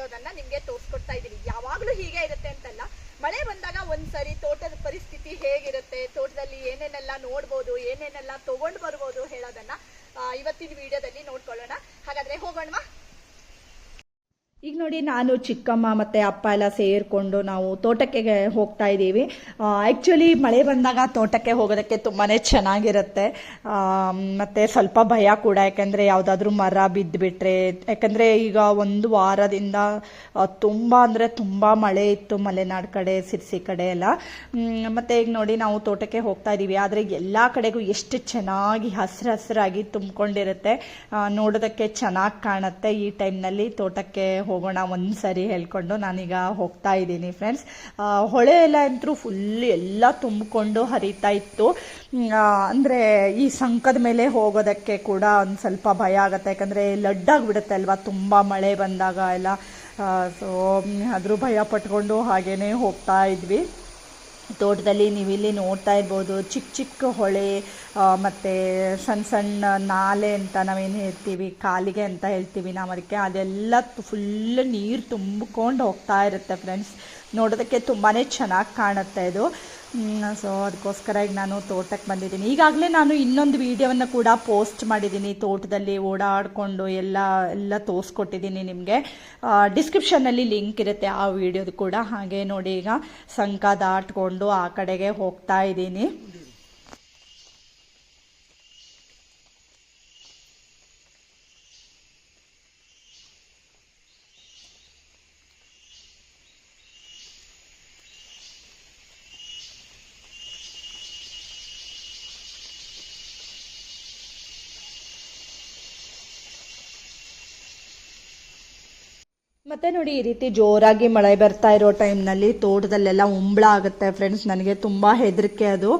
ಇರೋದನ್ನ ನಿಮ್ಗೆ ತೋರಿಸ್ಕೊಡ್ತಾ ಇದ್ದೀನಿ. ಯಾವಾಗ್ಲೂ ಹೀಗೆ ಇರುತ್ತೆ ಅಂತಲ್ಲ, ಮಳೆ ಬಂದಾಗ ಒಂದ್ಸರಿ ತೋಟದ ಪರಿಸ್ಥಿತಿ ಹೇಗಿರುತ್ತೆ, ತೋಟದಲ್ಲಿ ಏನೇನೆಲ್ಲ ನೋಡ್ಬೋದು, ಏನೇನೆಲ್ಲ ತಗೊಂಡು ಬರ್ಬೋದು ಹೇಳೋದನ್ನ ಇವತ್ತಿನ ವಿಡಿಯೋದಲ್ಲಿ ನೋಡ್ಕೊಳ್ಳೋಣ. ಹಾಗಾದ್ರೆ ಹೋಗೋಣ. ಈಗ ನೋಡಿ, ನಾನು ಚಿಕ್ಕಮ್ಮ ಮತ್ತು ಅಪ್ಪ ಎಲ್ಲ ಸೇರಿಕೊಂಡು ನಾವು ತೋಟಕ್ಕೆ ಹೋಗ್ತಾ ಇದ್ದೀವಿ. ಆ್ಯಕ್ಚುಲಿ ಮಳೆ ಬಂದಾಗ ತೋಟಕ್ಕೆ ಹೋಗೋದಕ್ಕೆ ತುಂಬಾ ಚೆನ್ನಾಗಿರುತ್ತೆ, ಮತ್ತು ಸ್ವಲ್ಪ ಭಯ ಕೂಡ. ಯಾಕೆಂದರೆ ಯಾವುದಾದ್ರೂ ಮರ ಬಿದ್ದುಬಿಟ್ರೆ, ಯಾಕಂದರೆ ಈಗ ಒಂದು ವಾರದಿಂದ ತುಂಬ ಅಂದರೆ ತುಂಬ ಮಳೆ ಇತ್ತು ಮಲೆನಾಡು ಕಡೆ, ಸಿರ್ಸಿ ಕಡೆ ಎಲ್ಲ. ಮತ್ತು ಈಗ ನೋಡಿ, ನಾವು ತೋಟಕ್ಕೆ ಹೋಗ್ತಾ ಇದ್ದೀವಿ. ಆದರೆ ಎಲ್ಲ ಕಡೆಗೂ ಎಷ್ಟು ಚೆನ್ನಾಗಿ ಹಸಿರಾಗಿ ತುಂಬಿಕೊಂಡಿರುತ್ತೆ, ನೋಡೋದಕ್ಕೆ ಚೆನ್ನಾಗಿ ಕಾಣುತ್ತೆ. ಈ ಟೈಮ್ನಲ್ಲಿ ತೋಟಕ್ಕೆ ಹೋಗೋಣ ಒಂದ್ಸರಿ ಹೇಳ್ಕೊಂಡು ನಾನೀಗ ಹೋಗ್ತಾ ಇದ್ದೀನಿ ಫ್ರೆಂಡ್ಸ್. ಹೊಳೆ ಎಲ್ಲ ಅಂತೂ ಫುಲ್ ಎಲ್ಲ ತುಂಬಿಕೊಂಡು ಹರಿತಾ ಇತ್ತು. ಅಂದರೆ ಈ ಸಂಕದ ಮೇಲೆ ಹೋಗೋದಕ್ಕೆ ಕೂಡ ಒಂದು ಸ್ವಲ್ಪ ಭಯ ಆಗುತ್ತೆ, ಯಾಕಂದರೆ ಲಡ್ಡಾಗ್ಬಿಡುತ್ತೆ ಅಲ್ವಾ ತುಂಬ ಮಳೆ ಬಂದಾಗ ಎಲ್ಲ. ಸೊ ಅದ್ರ ಭಯ ಪಟ್ಕೊಂಡು ಹಾಗೇ ಹೋಗ್ತಾ ಇದ್ವಿ. ತೋಟದಲ್ಲಿ ನೀವಿಲ್ಲಿ ನೋಡ್ತಾ ಇರ್ಬೋದು, ಚಿಕ್ಕ ಚಿಕ್ಕ ಹೊಳೆ ಮತ್ತು ಸಣ್ಣ ನಾಲೆ ಅಂತ ನಾವೇನು ಹೇಳ್ತೀವಿ, ಕಾಲಿಗೆ ಅಂತ ಹೇಳ್ತೀವಿ ನಾವು ಅದಕ್ಕೆ, ಅದೆಲ್ಲ ಫುಲ್ ನೀರು ತುಂಬಿಕೊಂಡು ಹೋಗ್ತಾ ಇರುತ್ತೆ ಫ್ರೆಂಡ್ಸ್. ನೋಡೋದಕ್ಕೆ ತುಂಬಾ ಚೆನ್ನಾಗಿ ಕಾಣುತ್ತೆ ಇದು. ಸೊ ಅದಕ್ಕೋಸ್ಕರ ಈಗ ನಾನು ತೋಟಕ್ಕೆ ಬಂದಿದ್ದೀನಿ. ಈಗಾಗಲೇ ನಾನು ಇನ್ನೊಂದು ವಿಡಿಯೋವನ್ನು ಕೂಡ ಪೋಸ್ಟ್ ಮಾಡಿದ್ದೀನಿ, ತೋಟದಲ್ಲಿ ಓಡಾಡಿಕೊಂಡು ಎಲ್ಲ ತೋರಿಸ್ಕೊಟ್ಟಿದ್ದೀನಿ ನಿಮಗೆ. ಡಿಸ್ಕ್ರಿಪ್ಷನ್ನಲ್ಲಿ ಲಿಂಕ್ ಇರುತ್ತೆ ಆ ವಿಡಿಯೋದು ಕೂಡ. ಹಾಗೆ ನೋಡಿ, ಈಗ ಸಂಕ ದಾಟ್ಕೊಂಡು ಆ ಕಡೆಗೆ ಹೋಗ್ತಾ ಇದ್ದೀನಿ. ಮತ್ತೆ ನೋಡಿ, ಈ ರೀತಿ ಜೋರಾಗಿ ಮಳೆ ಬರ್ತಾ ಇರೋ ಟೈಮ್ನಲ್ಲಿ ತೋಟದಲ್ಲೆಲ್ಲ ಉಂಬಳ ಆಗುತ್ತೆ ಫ್ರೆಂಡ್ಸ್. ನನಗೆ ತುಂಬ ಹೆದರಿಕೆ ಅದು.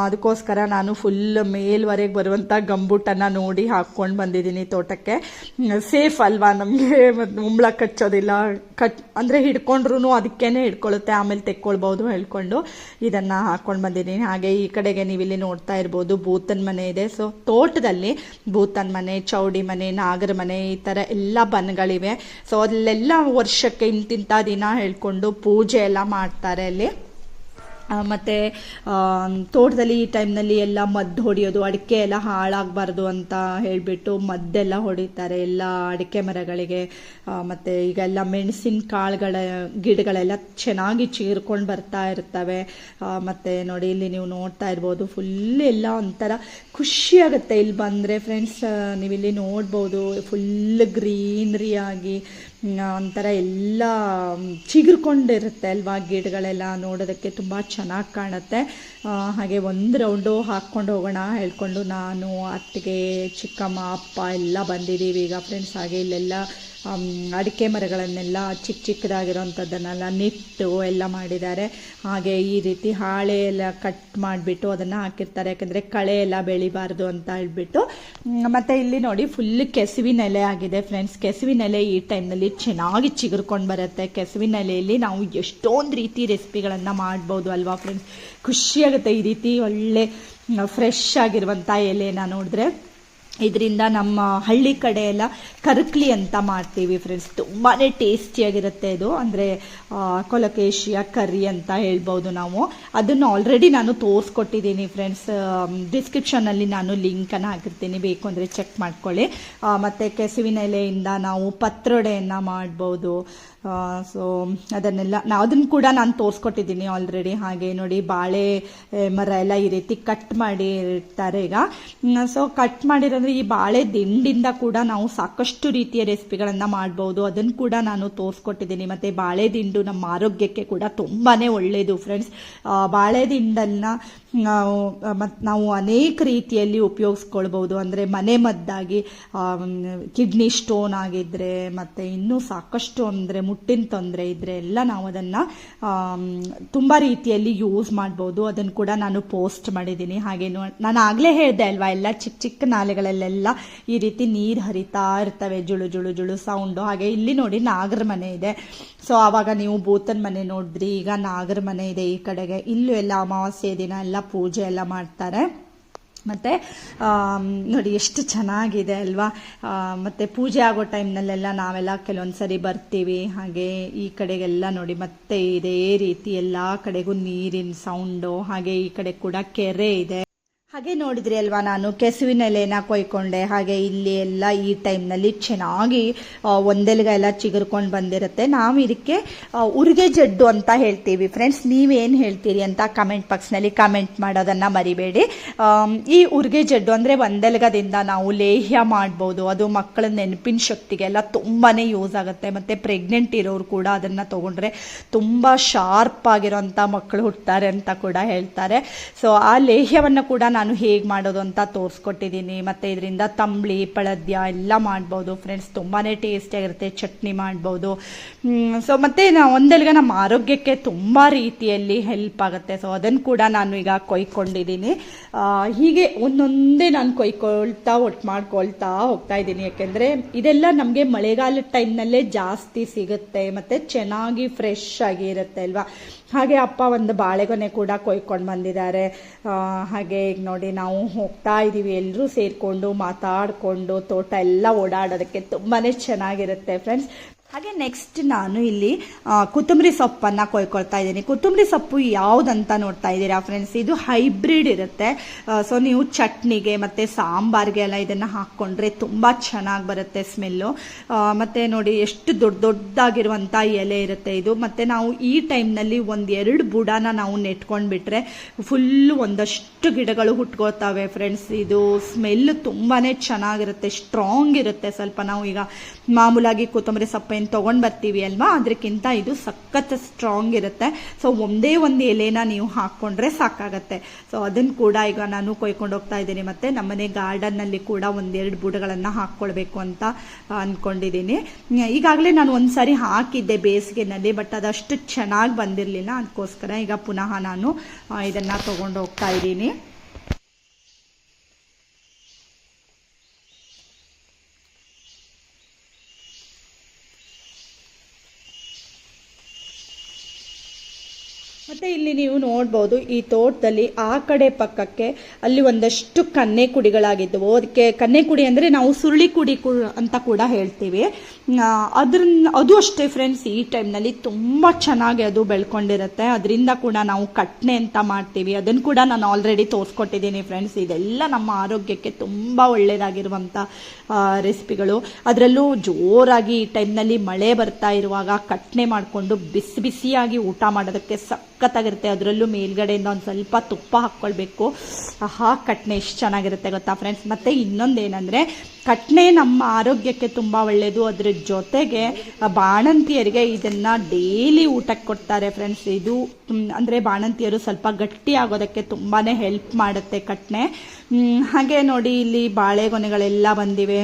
ಅದಕ್ಕೋಸ್ಕರ ನಾನು ಫುಲ್ ಮೇಲ್ವರೆಗೆ ಬರುವಂಥ ಗಂಬೂಟನ್ನು ನೋಡಿ ಹಾಕ್ಕೊಂಡು ಬಂದಿದ್ದೀನಿ ತೋಟಕ್ಕೆ. ಸೇಫ್ ಅಲ್ವಾ ನಮಗೆ, ಉಂಬಳ ಕಚ್ಚೋದಿಲ್ಲ, ಅಂದರೆ ಹಿಡ್ಕೊಂಡ್ರು ಅದಕ್ಕೇನೆ ಹಿಡ್ಕೊಳ್ಳುತ್ತೆ, ಆಮೇಲೆ ತೆಕ್ಕೊಳ್ಬೋದು ಹೇಳ್ಕೊಂಡು ಇದನ್ನು ಹಾಕ್ಕೊಂಡು ಬಂದಿದ್ದೀನಿ. ಹಾಗೆ ಈ ಕಡೆಗೆ ನೀವಿಲ್ಲಿ ನೋಡ್ತಾ ಇರ್ಬೋದು, ಭೂತನ ಮನೆ ಇದೆ. ಸೊ ತೋಟದಲ್ಲಿ ಭೂತನ ಮನೆ, ಚೌಡಿ ಮನೆ, ನಾಗರ ಮನೆ, ಈ ಥರ ಎಲ್ಲ ಬನ್ಗಳಿವೆ. ಸೊ ಅಲ್ಲೆಲ್ಲ ವರ್ಷಕ್ಕೆ ಇಂತಿಂಥ ದಿನ ಹೇಳ್ಕೊಂಡು ಪೂಜೆ ಎಲ್ಲ ಮಾಡ್ತಾರೆ ಅಲ್ಲಿ. ಮತ್ತು ತೋಟದಲ್ಲಿ ಈ ಟೈಮ್ನಲ್ಲಿ ಎಲ್ಲ ಮದ್ದು ಹೊಡೆಯೋದು, ಅಡಿಕೆ ಎಲ್ಲ ಹಾಳಾಗಬಾರ್ದು ಅಂತ ಹೇಳಿಬಿಟ್ಟು ಮದ್ದೆಲ್ಲ ಹೊಡಿತಾರೆ ಎಲ್ಲ ಅಡಿಕೆ ಮರಗಳಿಗೆ. ಮತ್ತು ಈಗೆಲ್ಲ ಮೆಣಸಿನ ಕಾಳುಗಳ ಗಿಡಗಳೆಲ್ಲ ಚೆನ್ನಾಗಿ ಚೀರ್ಕೊಂಡು ಬರ್ತಾ ಇರ್ತವೆ. ಮತ್ತು ನೋಡಿ, ಇಲ್ಲಿ ನೀವು ನೋಡ್ತಾ ಇರ್ಬೋದು, ಫುಲ್ ಎಲ್ಲ ಒಂಥರ ಖುಷಿಯಾಗುತ್ತೆ ಇಲ್ಲಿ ಬಂದರೆ ಫ್ರೆಂಡ್ಸ್. ನೀವಿಲ್ಲಿ ನೋಡ್ಬೋದು, ಫುಲ್ ಗ್ರೀನ್ರಿಯಾಗಿ ಒಂಥರ ಎಲ್ಲ ಚಿಗುರ್ಕೊಂಡಿರುತ್ತೆ ಅಲ್ವಾ ಗಿಡಗಳೆಲ್ಲ, ನೋಡೋದಕ್ಕೆ ತುಂಬ ಚೆನ್ನಾಗಿ ಕಾಣುತ್ತೆ. ಹಾಗೆ ಒಂದು ರೌಂಡು ಹಾಕ್ಕೊಂಡು ಹೋಗೋಣ ಹೇಳ್ಕೊಂಡು ನಾನು, ಅತ್ತಿಗೆ, ಚಿಕ್ಕಮ್ಮ, ಅಪ್ಪ ಎಲ್ಲ ಬಂದಿದ್ದೀವಿ ಈಗ ಫ್ರೆಂಡ್ಸ್. ಹಾಗೆ ಇಲ್ಲೆಲ್ಲ ಅಡಿಕೆ ಮರಗಳನ್ನೆಲ್ಲ ಚಿಕ್ಕದಾಗಿರೋಂಥದ್ದನ್ನೆಲ್ಲ ನೆಟ್ಟು ಎಲ್ಲ ಮಾಡಿದ್ದಾರೆ. ಹಾಗೆ ಈ ರೀತಿ ಹಾಳೆ ಎಲ್ಲ ಕಟ್ ಮಾಡಿಬಿಟ್ಟು ಅದನ್ನು ಹಾಕಿರ್ತಾರೆ, ಯಾಕಂದರೆ ಕಳೆ ಎಲ್ಲ ಬೆಳಿಬಾರ್ದು ಅಂತ ಹೇಳ್ಬಿಟ್ಟು. ಮತ್ತು ಇಲ್ಲಿ ನೋಡಿ, ಫುಲ್ ಕೆಸುವಿನ ಎಲೆ ಆಗಿದೆ ಫ್ರೆಂಡ್ಸ್. ಕೆಸುವಿನ ಎಲೆ ಈ ಟೈಮ್ನಲ್ಲಿ ಚೆನ್ನಾಗಿ ಚಿಗುರ್ಕೊಂಡು ಬರುತ್ತೆ. ಕೆಸುವಿನ ಎಲೆಯಲ್ಲಿ ನಾವು ಎಷ್ಟೊಂದು ರೀತಿ ರೆಸಿಪಿಗಳನ್ನು ಮಾಡ್ಬೋದು ಅಲ್ವಾ ಫ್ರೆಂಡ್ಸ್. ಖುಷಿಯಾಗುತ್ತೆ ಈ ರೀತಿ ಒಳ್ಳೆ ಫ್ರೆಶ್ ಆಗಿರುವಂಥ ಎಲೆನ ನೋಡಿದ್ರೆ. ಇದರಿಂದ ನಮ್ಮ ಹಳ್ಳಿ ಕಡೆ ಎಲ್ಲ ಕರಕ್ಲಿ ಅಂತ ಮಾಡ್ತೀವಿ ಫ್ರೆಂಡ್ಸ್, ತುಂಬಾ ಟೇಸ್ಟಿಯಾಗಿರುತ್ತೆ ಇದು. ಅಂದರೆ ಕೊಲಕೇಶಿಯ ಕರಿ ಅಂತ ಹೇಳ್ಬೋದು ನಾವು. ಅದನ್ನು ಆಲ್ರೆಡಿ ನಾನು ತೋರಿಸ್ಕೊಟ್ಟಿದ್ದೀನಿ ಫ್ರೆಂಡ್ಸ್, ಡಿಸ್ಕ್ರಿಪ್ಷನ್ನಲ್ಲಿ ನಾನು ಲಿಂಕನ್ನು ಹಾಕಿರ್ತೀನಿ, ಬೇಕು ಅಂದರೆ ಚೆಕ್ ಮಾಡ್ಕೊಳ್ಳಿ. ಮತ್ತು ಕೆಸುವಿನ ಎಲೆಯಿಂದ ನಾವು ಪತ್ರೊಡೆಯನ್ನು ಮಾಡ್ಬೋದು. ಸೊ ಅದನ್ನು ಕೂಡ ನಾನು ತೋರಿಸ್ಕೊಟ್ಟಿದ್ದೀನಿ ಆಲ್ರೆಡಿ. ಹಾಗೆ ನೋಡಿ, ಬಾಳೆ ಮರ ಎಲ್ಲ ಈ ರೀತಿ ಕಟ್ ಮಾಡಿ ಇರ್ತಾರೆ ಈಗ. ಸೊ ಕಟ್ ಮಾಡಿರೋದ್ರೆ ಈ ಬಾಳೆ ದಿಂಡಿಂದ ಕೂಡ ನಾವು ಸಾಕಷ್ಟು ರೀತಿಯ ರೆಸಿಪಿಗಳನ್ನು ಮಾಡ್ಬೋದು, ಅದನ್ನು ಕೂಡ ನಾನು ತೋರಿಸ್ಕೊಟ್ಟಿದ್ದೀನಿ. ಮತ್ತು ಬಾಳೆ ದಿಂಡು ನಮ್ಮ ಆರೋಗ್ಯಕ್ಕೆ ಕೂಡ ತುಂಬಾ ಒಳ್ಳೆಯದು ಫ್ರೆಂಡ್ಸ್. ಬಾಳೆ ದಿಂಡನ್ನು ನಾವು ಅನೇಕ ರೀತಿಯಲ್ಲಿ ಉಪಯೋಗಿಸ್ಕೊಳ್ಬೋದು. ಅಂದರೆ ಮನೆ ಮದ್ದಾಗಿ, ಕಿಡ್ನಿ ಸ್ಟೋನ್ ಆಗಿದ್ದರೆ, ಮತ್ತು ಇನ್ನೂ ಸಾಕಷ್ಟು ಅಂದರೆ ಮುಟ್ಟಿನ ತೊಂದರೆ ಇದ್ದರೆ ಎಲ್ಲ ನಾವು ಅದನ್ನು ತುಂಬ ರೀತಿಯಲ್ಲಿ ಯೂಸ್ ಮಾಡ್ಬೋದು. ಅದನ್ನು ಕೂಡ ನಾನು ಪೋಸ್ಟ್ ಮಾಡಿದ್ದೀನಿ. ಹಾಗೆ ನಾನು ಆಗಲೇ ಹೇಳಿದೆ ಅಲ್ವಾ, ಎಲ್ಲ ಚಿಕ್ಕ ಚಿಕ್ಕ ನಾಲೆಗಳಲ್ಲೆಲ್ಲ ಈ ರೀತಿ ನೀರು ಹರಿತಾ ಇರ್ತವೆ, ಜುಳು ಜುಳು ಜುಳು ಸೌಂಡು. ಹಾಗೆ ಇಲ್ಲಿ ನೋಡಿ, ನಾಗರ ಮನೆ ಇದೆ. ಸೊ ಆವಾಗ ನೀವು ಭೂತನ ಮನೆ ನೋಡಿದ್ರಿ, ಈಗ ನಾಗರ ಮನೆ ಇದೆ ಈ ಕಡೆಗೆ. ಇಲ್ಲೂ ಎಲ್ಲ ಅಮಾವಾಸ್ಯೆ ದಿನ ಎಲ್ಲ ಪೂಜೆ ಎಲ್ಲ ಮಾಡ್ತಾರೆ. ಮತ್ತು ನೋಡಿ ಎಷ್ಟು ಚೆನ್ನಾಗಿದೆ ಅಲ್ವಾ. ಮತ್ತು ಪೂಜೆ ಆಗೋ ಟೈಮ್ನಲ್ಲೆಲ್ಲ ನಾವೆಲ್ಲ ಕೆಲವೊಂದು ಸರಿ ಬರ್ತೀವಿ. ಹಾಗೆ ಈ ಕಡೆಗೆಲ್ಲ ನೋಡಿ ಮತ್ತೆ ಇದೇ ರೀತಿ ಎಲ್ಲ ಕಡೆಗೂ ನೀರಿನ ಸೌಂಡು. ಹಾಗೆ ಈ ಕಡೆ ಕೂಡ ಕೆರೆ ಇದೆ. ಹಾಗೆ ನೋಡಿದ್ರಿ ಅಲ್ವಾ, ನಾನು ಕೆಸುವಿನ ಎಲೆನ ಕೊಯ್ಕೊಂಡೆ. ಹಾಗೆ ಇಲ್ಲಿ ಎಲ್ಲ ಈ ಟೈಮ್ನಲ್ಲಿ ಚೆನ್ನಾಗಿ ಒಂದೆಲ್ಗ ಎಲ್ಲ ಚಿಗುರ್ಕೊಂಡು ಬಂದಿರುತ್ತೆ. ನಾವು ಇದಕ್ಕೆ ಉರಿಗೆ ಜಡ್ಡು ಅಂತ ಹೇಳ್ತೀವಿ ಫ್ರೆಂಡ್ಸ್. ನೀವೇನು ಹೇಳ್ತೀರಿ ಅಂತ ಕಮೆಂಟ್ ಬಾಕ್ಸ್ನಲ್ಲಿ ಕಮೆಂಟ್ ಮಾಡೋದನ್ನು ಮರಿಬೇಡಿ. ಈ ಉರಿಗೆ ಜಡ್ಡು ಅಂದರೆ ಒಂದೆಲ್ಗದಿಂದ ನಾವು ಲೇಹ್ಯ ಮಾಡ್ಬೋದು. ಅದು ಮಕ್ಕಳ ನೆನಪಿನ ಶಕ್ತಿಗೆಲ್ಲ ತುಂಬಾ ಯೂಸ್ ಆಗುತ್ತೆ. ಮತ್ತು ಪ್ರೆಗ್ನೆಂಟ್ ಇರೋರು ಕೂಡ ಅದನ್ನು ತೊಗೊಂಡ್ರೆ ತುಂಬ ಶಾರ್ಪ್ ಆಗಿರೋಂಥ ಮಕ್ಕಳು ಹುಡ್ತಾರೆ ಅಂತ ಕೂಡ ಹೇಳ್ತಾರೆ. ಸೊ ಆ ಲೇಹ್ಯವನ್ನು ಕೂಡ ನಾನು ಹೇಗೆ ಮಾಡೋದು ಅಂತ ತೋರಿಸ್ಕೊಟ್ಟಿದ್ದೀನಿ. ಮತ್ತು ಇದರಿಂದ ತಂಬ್ಳಿ ಪಳದ್ಯ ಎಲ್ಲ ಮಾಡ್ಬೋದು ಫ್ರೆಂಡ್ಸ್. ತುಂಬಾ ಟೇಸ್ಟಿಯಾಗಿರುತ್ತೆ. ಚಟ್ನಿ ಮಾಡ್ಬೋದು. ಸೊ ಮತ್ತು ಒಂದೆಲ್ಗ ನಮ್ಮ ಆರೋಗ್ಯಕ್ಕೆ ತುಂಬ ರೀತಿಯಲ್ಲಿ ಹೆಲ್ಪ್ ಆಗುತ್ತೆ. ಸೊ ಅದನ್ನು ಕೂಡ ನಾನು ಈಗ ಕೊಯ್ಕೊಂಡಿದ್ದೀನಿ. ಹೀಗೆ ಒಂದೊಂದೇ ನಾನು ಕೊಯ್ಕೊಳ್ತಾ ಮಾಡ್ಕೊಳ್ತಾ ಹೋಗ್ತಾ ಇದ್ದೀನಿ. ಯಾಕೆಂದರೆ ಇದೆಲ್ಲ ನಮಗೆ ಮಳೆಗಾಲದ ಟೈಮ್ನಲ್ಲೇ ಜಾಸ್ತಿ ಸಿಗುತ್ತೆ ಮತ್ತು ಚೆನ್ನಾಗಿ ಫ್ರೆಶ್ ಆಗಿ ಇರುತ್ತೆ ಅಲ್ವಾ. ಹಾಗೆ ಅಪ್ಪ ಒಂದು ಬಾಳೆಗೊನೆ ಕೂಡ ಕೊಯ್ಕೊಂಡು ಬಂದಿದ್ದಾರೆ. ಹಾಗೆ ಈಗ ನೋಡಿ ನಾವು ಹೋಗ್ತಾ ಇದ್ದೀವಿ ಎಲ್ಲರೂ ಸೇರಿಕೊಂಡು ಮಾತಾಡಿಕೊಂಡು. ತೋಟ ಎಲ್ಲ ಓಡಾಡೋದಕ್ಕೆ ತುಂಬಾ ಚೆನ್ನಾಗಿರುತ್ತೆ ಫ್ರೆಂಡ್ಸ್. ಹಾಗೆ ನೆಕ್ಸ್ಟ್ ನಾನು ಇಲ್ಲಿ ಕೊತ್ತಂಬರಿ ಸೊಪ್ಪನ್ನು ಕೊಯ್ಕೊಳ್ತಾ ಇದ್ದೀನಿ. ಕೊತ್ತಂಬರಿ ಸೊಪ್ಪು ಯಾವುದಂತ ನೋಡ್ತಾ ಇದ್ದೀರಾ ಫ್ರೆಂಡ್ಸ್, ಇದು ಹೈಬ್ರಿಡ್ ಇರುತ್ತೆ. ಸೊ ನೀವು ಚಟ್ನಿಗೆ ಮತ್ತು ಸಾಂಬಾರ್ಗೆ ಎಲ್ಲ ಇದನ್ನು ಹಾಕ್ಕೊಂಡ್ರೆ ತುಂಬ ಚೆನ್ನಾಗಿ ಬರುತ್ತೆ ಸ್ಮೆಲ್ಲು. ಮತ್ತು ನೋಡಿ ಎಷ್ಟು ದೊಡ್ಡದಾಗಿರುವಂಥ ಎಲೆ ಇರುತ್ತೆ ಇದು. ಮತ್ತು ನಾವು ಈ ಟೈಮ್ನಲ್ಲಿ 1-2 ಬುಡನ ನಾವು ನೆಟ್ಕೊಂಡ್ಬಿಟ್ರೆ ಫುಲ್ಲು ಒಂದಷ್ಟು ಗಿಡಗಳು ಹುಟ್ಕೋತಾವೆ ಫ್ರೆಂಡ್ಸ್. ಇದು ಸ್ಮೆಲ್ ತುಂಬಾ ಚೆನ್ನಾಗಿರುತ್ತೆ, ಸ್ಟ್ರಾಂಗ್ ಇರುತ್ತೆ. ಸ್ವಲ್ಪ ನಾವು ಈಗ ಮಾಮೂಲಾಗಿ ಕೊತ್ತಂಬರಿ ಸೊಪ್ಪು ಏನು ತೊಗೊಂಡು ಬರ್ತೀವಿ ಅಲ್ವಾ, ಅದಕ್ಕಿಂತ ಇದು ಸಖತ್ ಸ್ಟ್ರಾಂಗ್ ಇರುತ್ತೆ. ಸೊ ಒಂದೇ ಒಂದು ಎಲೆನ ನೀವು ಹಾಕ್ಕೊಂಡ್ರೆ ಸಾಕಾಗತ್ತೆ. ಸೊ ಅದನ್ನು ಕೂಡ ಈಗ ನಾನು ಕೊಯ್ಕೊಂಡು ಹೋಗ್ತಾ ಇದ್ದೀನಿ. ಮತ್ತು ನಮ್ಮನೆ ಗಾರ್ಡನ್ನಲ್ಲಿ ಕೂಡ 1-2 ಬುಡಗಳನ್ನು ಹಾಕ್ಕೊಳ್ಬೇಕು ಅಂತ ಅಂದ್ಕೊಂಡಿದ್ದೀನಿ. ಈಗಾಗಲೇ ನಾನು ಒಂದ್ಸರಿ ಹಾಕಿದ್ದೆ ಬೇಸಿಗೆನಲ್ಲಿ, ಬಟ್ ಅದಷ್ಟು ಚೆನ್ನಾಗಿ ಬಂದಿರಲಿಲ್ಲ. ಅದಕ್ಕೋಸ್ಕರ ಈಗ ಪುನಃ ನಾನು ಇದನ್ನು ತೊಗೊಂಡು ಹೋಗ್ತಾ ಇದ್ದೀನಿ. ಮತ್ತು ಇಲ್ಲಿ ನೀವು ನೋಡ್ಬೋದು ಈ ತೋಟದಲ್ಲಿ ಆ ಕಡೆ ಪಕ್ಕಕ್ಕೆ ಅಲ್ಲಿ ಒಂದಷ್ಟು ಕನ್ನೆ ಕುಡಿಗಳಾಗಿದ್ದವು. ಅದಕ್ಕೆ ಕನ್ನೆ ಕುಡಿ ಅಂದರೆ ನಾವು ಸುರುಳಿ ಕುಡಿ ಅಂತ ಕೂಡ ಹೇಳ್ತೀವಿ. ಅದು ಅಷ್ಟೇ ಫ್ರೆಂಡ್ಸ್, ಈ ಟೈಮ್ನಲ್ಲಿ ತುಂಬ ಚೆನ್ನಾಗಿ ಅದು ಬೆಳ್ಕೊಂಡಿರುತ್ತೆ. ಅದರಿಂದ ಕೂಡ ನಾವು ಕಟ್ನೆ ಅಂತ ಮಾಡ್ತೀವಿ. ಅದನ್ನು ಕೂಡ ನಾನು ಆಲ್ರೆಡಿ ತೋರಿಸ್ಕೊಟ್ಟಿದ್ದೀನಿ ಫ್ರೆಂಡ್ಸ್. ಇದೆಲ್ಲ ನಮ್ಮ ಆರೋಗ್ಯಕ್ಕೆ ತುಂಬ ಒಳ್ಳೆಯದಾಗಿರುವಂಥ ರೆಸಿಪಿಗಳು. ಅದರಲ್ಲೂ ಜೋರಾಗಿ ಈ ಟೈಮ್ನಲ್ಲಿ ಮಳೆ ಬರ್ತಾ ಇರುವಾಗ ಕಟ್ನೆ ಮಾಡಿಕೊಂಡು ಬಿಸಿ ಬಿಸಿಯಾಗಿ ಊಟ ಮಾಡೋದಕ್ಕೆ ಸಖತ್ತಾಗಿರುತ್ತೆ. ಅದರಲ್ಲೂ ಮೇಲ್ಗಡೆಯಿಂದ ಒಂದು ಸ್ವಲ್ಪ ತುಪ್ಪ ಹಾಕ್ಕೊಳ್ಬೇಕು. ಕಟ್ನೆ ಎಷ್ಟು ಚೆನ್ನಾಗಿರುತ್ತೆ ಗೊತ್ತಾ ಫ್ರೆಂಡ್ಸ್. ಮತ್ತು ಇನ್ನೊಂದೇನೆಂದರೆ ಕಟ್ನೆ ನಮ್ಮ ಆರೋಗ್ಯಕ್ಕೆ ತುಂಬ ಒಳ್ಳೆಯದು. ಅದ್ರ ಜೊತೆಗೆ ಬಾಣಂತಿಯರಿಗೆ ಇದನ್ನು ಡೈಲಿ ಊಟಕ್ಕೆ ಕೊಡ್ತಾರೆ ಫ್ರೆಂಡ್ಸ್. ಇದು ಅಂದರೆ ಬಾಣಂತಿಯರು ಸ್ವಲ್ಪ ಗಟ್ಟಿ ಆಗೋದಕ್ಕೆ ತುಂಬಾ ಹೆಲ್ಪ್ ಮಾಡುತ್ತೆ ಕಟ್ನೆ. ಹಾಗೆ ನೋಡಿ ಇಲ್ಲಿ ಬಾಳೆಗೊನೆಗಳೆಲ್ಲ ಬಂದಿವೆ.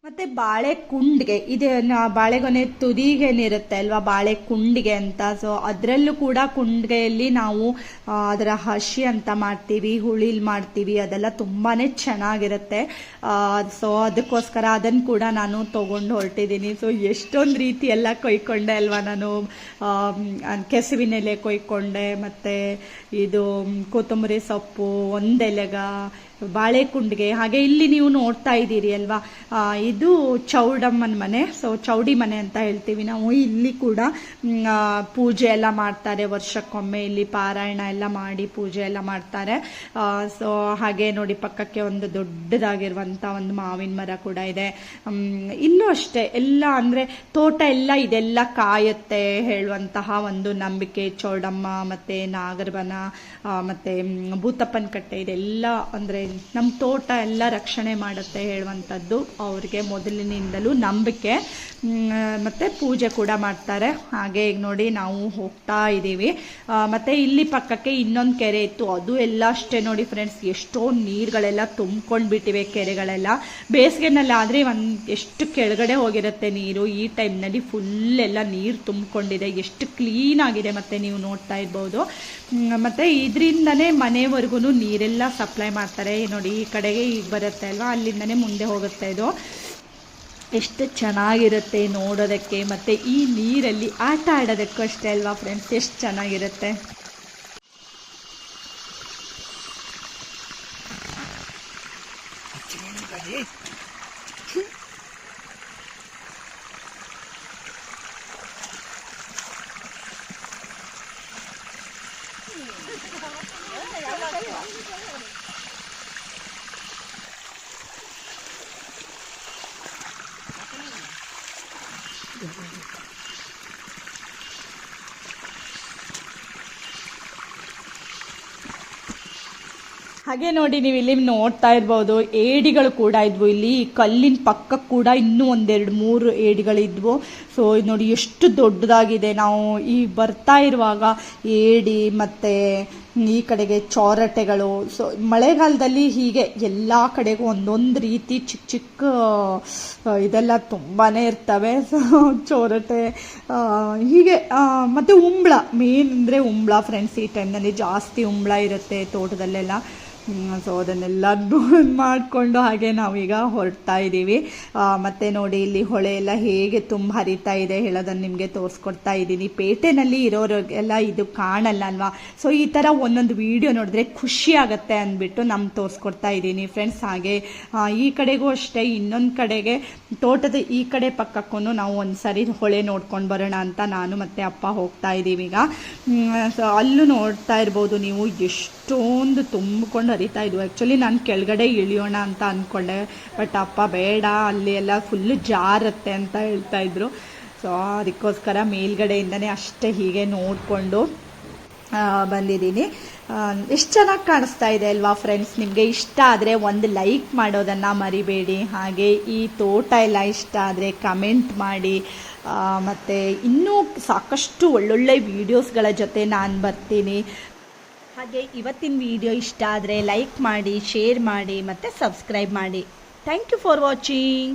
ಮತ್ತು ಬಾಳೆ ಕುಂಡಿಗೆ ಇದನ್ನು ಬಾಳೆಗೊನೆ ತುದಿಗೇನಿರುತ್ತೆ ಅಲ್ವಾ, ಬಾಳೆ ಕುಂಡಿಗೆ ಅಂತ. ಸೊ ಅದರಲ್ಲೂ ಕೂಡ ಕುಂಡಿಗೆಯಲ್ಲಿ ನಾವು ಅದರ ಹಸಿ ಅಂತ ಮಾಡ್ತೀವಿ, ಹುಳಿಲ್ ಮಾಡ್ತೀವಿ. ಅದೆಲ್ಲ ತುಂಬಾ ಚೆನ್ನಾಗಿರುತ್ತೆ. ಸೊ ಅದಕ್ಕೋಸ್ಕರ ಅದನ್ನು ಕೂಡ ನಾನು ತೊಗೊಂಡು ಹೊರಟಿದ್ದೀನಿ. ಸೊ ಎಷ್ಟೊಂದು ರೀತಿ ಎಲ್ಲ ಕೊಯ್ಕೊಂಡೆ ಅಲ್ವಾ ನಾನು. ಕೆಸುವಿನೆಲೆ ಕೊಯ್ಕೊಂಡೆ, ಮತ್ತು ಇದು ಕೊತ್ತಂಬರಿ ಸೊಪ್ಪು, ಒಂದೆಲೆಗ, ಬಾಳೆ ಕುಂಡಿಗೆ. ಹಾಗೆ ಇಲ್ಲಿ ನೀವು ನೋಡ್ತಾ ಇದ್ದೀರಿ ಅಲ್ವಾ, ಇದು ಚೌಡಮ್ಮನ ಮನೆ. ಸೊ ಚೌಡಿ ಮನೆ ಅಂತ ಹೇಳ್ತೀವಿ ನಾವು. ಇಲ್ಲಿ ಕೂಡ ಪೂಜೆ ಎಲ್ಲ ಮಾಡ್ತಾರೆ ವರ್ಷಕ್ಕೊಮ್ಮೆ. ಇಲ್ಲಿ ಪಾರಾಯಣ ಎಲ್ಲ ಮಾಡಿ ಪೂಜೆ ಎಲ್ಲ ಮಾಡ್ತಾರೆ. ಸೊ ಹಾಗೆ ನೋಡಿ ಪಕ್ಕಕ್ಕೆ ಒಂದು ದೊಡ್ಡದಾಗಿರುವಂಥ ಒಂದು ಮಾವಿನ ಮರ ಕೂಡ ಇದೆ. ಇಲ್ಲೂ ಅಷ್ಟೇ ಎಲ್ಲ ಅಂದರೆ ತೋಟ ಎಲ್ಲ ಇದೆಲ್ಲ ಕಾಯುತ್ತೆ ಹೇಳುವಂತಹ ಒಂದು ನಂಬಿಕೆ. ಚೌಡಮ್ಮ ಮತ್ತು ನಾಗರಬನ ಮತ್ತು ಭೂತಪ್ಪನ ಕಟ್ಟೆ ಇದೆಲ್ಲ ಅಂದರೆ ನಮ್ಮ ತೋಟ ಎಲ್ಲ ರಕ್ಷಣೆ ಮಾಡುತ್ತೆ ಹೇಳುವಂಥದ್ದು ಅವ್ರಿಗೆ ಮೊದಲಿನಿಂದಲೂ ನಂಬಿಕೆ. ಮತ್ತು ಪೂಜೆ ಕೂಡ ಮಾಡ್ತಾರೆ. ಹಾಗೆ ಈಗ ನೋಡಿ ನಾವು ಹೋಗ್ತಾ ಇದ್ದೀವಿ. ಮತ್ತು ಇಲ್ಲಿ ಪಕ್ಕಕ್ಕೆ ಇನ್ನೊಂದು ಕೆರೆ ಇತ್ತು, ಅದು ಎಲ್ಲ ಅಷ್ಟೇ ನೋಡಿ ಫ್ರೆಂಡ್ಸ್, ಎಷ್ಟೋ ನೀರುಗಳೆಲ್ಲ ತುಂಬ್ಕೊಂಡು ಬಿಟ್ಟಿವೆ ಕೆರೆಗಳೆಲ್ಲ. ಬೇಸಿಗೆನಲ್ಲಿ ಆದರೆ ಎಷ್ಟು ಕೆಳಗಡೆ ಹೋಗಿರುತ್ತೆ ನೀರು. ಈ ಟೈಮ್ನಲ್ಲಿ ಫುಲ್ ಎಲ್ಲ ನೀರು ತುಂಬಿಕೊಂಡಿದೆ, ಎಷ್ಟು ಕ್ಲೀನ್ ಆಗಿದೆ. ಮತ್ತು ನೀವು ನೋಡ್ತಾ ಇರ್ಬೋದು. ಮತ್ತು ಇದರಿಂದನೇ ಮನೆವರೆಗೂ ನೀರೆಲ್ಲ ಸಪ್ಲೈ ಮಾಡ್ತಾರೆ. ನೋಡಿ ಈ ಕಡೆಗೆ ಈಗ ಬರುತ್ತೆ ಅಲ್ವಾ, ಅಲ್ಲಿಂದನೇ ಮುಂದೆ ಹೋಗುತ್ತೆ ಇದು. ಎಷ್ಟು ಚೆನ್ನಾಗಿರುತ್ತೆ ನೋಡೋದಕ್ಕೆ. ಮತ್ತು ಈ ನೀರಲ್ಲಿ ಆಟ ಆಡೋದಕ್ಕೂ ಅಷ್ಟೇ ಅಲ್ವಾ ಫ್ರೆಂಡ್ಸ್, ಎಷ್ಟು ಚೆನ್ನಾಗಿರುತ್ತೆ. ಹಾಗೆ ನೋಡಿ ನೀವು ಇಲ್ಲಿ ನೋಡ್ತಾ ಇರ್ಬೋದು, ಏಡಿಗಳು ಕೂಡ ಇದ್ವು. ಇಲ್ಲಿ ಕಲ್ಲಿನ ಪಕ್ಕಕ್ಕೆ ಕೂಡ ಇನ್ನೂ ಒಂದೆರಡು ಮೂರು ಏಡಿಗಳಿದ್ವು. ಸೊ ಇದು ನೋಡಿ ಎಷ್ಟು ದೊಡ್ಡದಾಗಿದೆ. ನಾವು ಈ ಬರ್ತಾ ಇರುವಾಗ ಏಡಿ ಮತ್ತು ಈ ಕಡೆಗೆ ಚೋರಟೆಗಳು. ಸೊ ಮಳೆಗಾಲದಲ್ಲಿ ಹೀಗೆ ಎಲ್ಲ ಕಡೆಗೂ ಒಂದೊಂದು ರೀತಿ ಚಿಕ್ಕ ಚಿಕ್ಕ ಇದೆಲ್ಲ ತುಂಬಾ ಇರ್ತವೆ. ಸೊ ಚೋರಟೆ ಹೀಗೆ ಮತ್ತು ಉಂಬಳ, ಮೇನ್ ಅಂದರೆ ಉಂಬಳ ಫ್ರೆಂಡ್ಸ್. ಈ ಟೈಮ್ನಲ್ಲಿ ಜಾಸ್ತಿ ಉಂಬಳ ಇರುತ್ತೆ ತೋಟದಲ್ಲೆಲ್ಲ. ಸೊ ಅದನ್ನೆಲ್ಲ ಮಾಡಿಕೊಂಡು ಹಾಗೆ ನಾವೀಗ ಹೊರಡ್ತಾ ಇದ್ದೀವಿ. ಮತ್ತು ನೋಡಿ ಇಲ್ಲಿ ಹೊಳೆ ಎಲ್ಲ ಹೇಗೆ ತುಂಬ ಹರಿತಾ ಇದೆ ಹೇಳೋದನ್ನು ನಿಮಗೆ ತೋರಿಸ್ಕೊಡ್ತಾ ಇದ್ದೀನಿ. ಪೇಟೆನಲ್ಲಿ ಇರೋರಿಗೆಲ್ಲ ಇದು ಕಾಣಲ್ಲ ಅಲ್ವಾ. ಸೊ ಈ ಥರ ಒಂದೊಂದು ವಿಡಿಯೋ ನೋಡಿದ್ರೆ ಖುಷಿ ಆಗುತ್ತೆ ಅಂದ್ಬಿಟ್ಟು ನಮ್ಗೆ ತೋರಿಸ್ಕೊಡ್ತಾ ಇದ್ದೀನಿ ಫ್ರೆಂಡ್ಸ್. ಹಾಗೆ ಈ ಕಡೆಗೂ ಅಷ್ಟೇ, ಇನ್ನೊಂದು ಕಡೆಗೆ ತೋಟದ ಈ ಕಡೆ ಪಕ್ಕಕ್ಕೂ ನಾವು ಒಂದು ಸರಿ ಹೊಳೆ ನೋಡ್ಕೊಂಡು ಬರೋಣ ಅಂತ ನಾನು ಮತ್ತು ಅಪ್ಪ ಹೋಗ್ತಾ ಇದ್ದೀವಿ ಈಗ. ಸೊ ಅಲ್ಲೂ ನೋಡ್ತಾ ಇರ್ಬೋದು ನೀವು, ಎಷ್ಟೊಂದು ತುಂಬಿಕೊಂಡು ಹರಿತಾ ಇದ್ವು. ಆ್ಯಕ್ಚುಲಿ ನಾನು ಕೆಳಗಡೆ ಇಳಿಯೋಣ ಅಂತ ಅಂದ್ಕೊಂಡೆ, ಬಟ್ ಅಪ್ಪ ಬೇಡ, ಅಲ್ಲಿ ಎಲ್ಲ ಫುಲ್ಲು ಜಾರತ್ತೆ ಅಂತ ಹೇಳ್ತಾ ಇದ್ರು. ಸೊ ಅದಕ್ಕೋಸ್ಕರ ಮೇಲ್ಗಡೆಯಿಂದನೇ ಅಷ್ಟೇ ಹೀಗೆ ನೋಡಿಕೊಂಡು ಬಂದಿದ್ದೀನಿ. ಎಷ್ಟು ಚೆನ್ನಾಗಿ ಕಾಣಿಸ್ತಾ ಇದೆ ಅಲ್ವಾ ಫ್ರೆಂಡ್ಸ್. ನಿಮಗೆ ಇಷ್ಟ ಆದರೆ ಒಂದು ಲೈಕ್ ಮಾಡೋದನ್ನು ಮರಿಬೇಡಿ. ಹಾಗೆ ಈ ತೋಟ ಎಲ್ಲ ಇಷ್ಟ ಆದರೆ ಕಮೆಂಟ್ ಮಾಡಿ. ಮತ್ತು ಇನ್ನೂ ಸಾಕಷ್ಟು ಒಳ್ಳೊಳ್ಳೆ ವೀಡಿಯೋಸ್ಗಳ ಜೊತೆ ನಾನು ಬರ್ತೀನಿ. ಹಾಗೆ ಇವತ್ತಿನ ವಿಡಿಯೋ ಇಷ್ಟ ಆದರೆ ಲೈಕ್ ಮಾಡಿ, ಶೇರ್ ಮಾಡಿ ಮತ್ತು ಸಬ್ಸ್ಕ್ರೈಬ್ ಮಾಡಿ. Thank you for watching.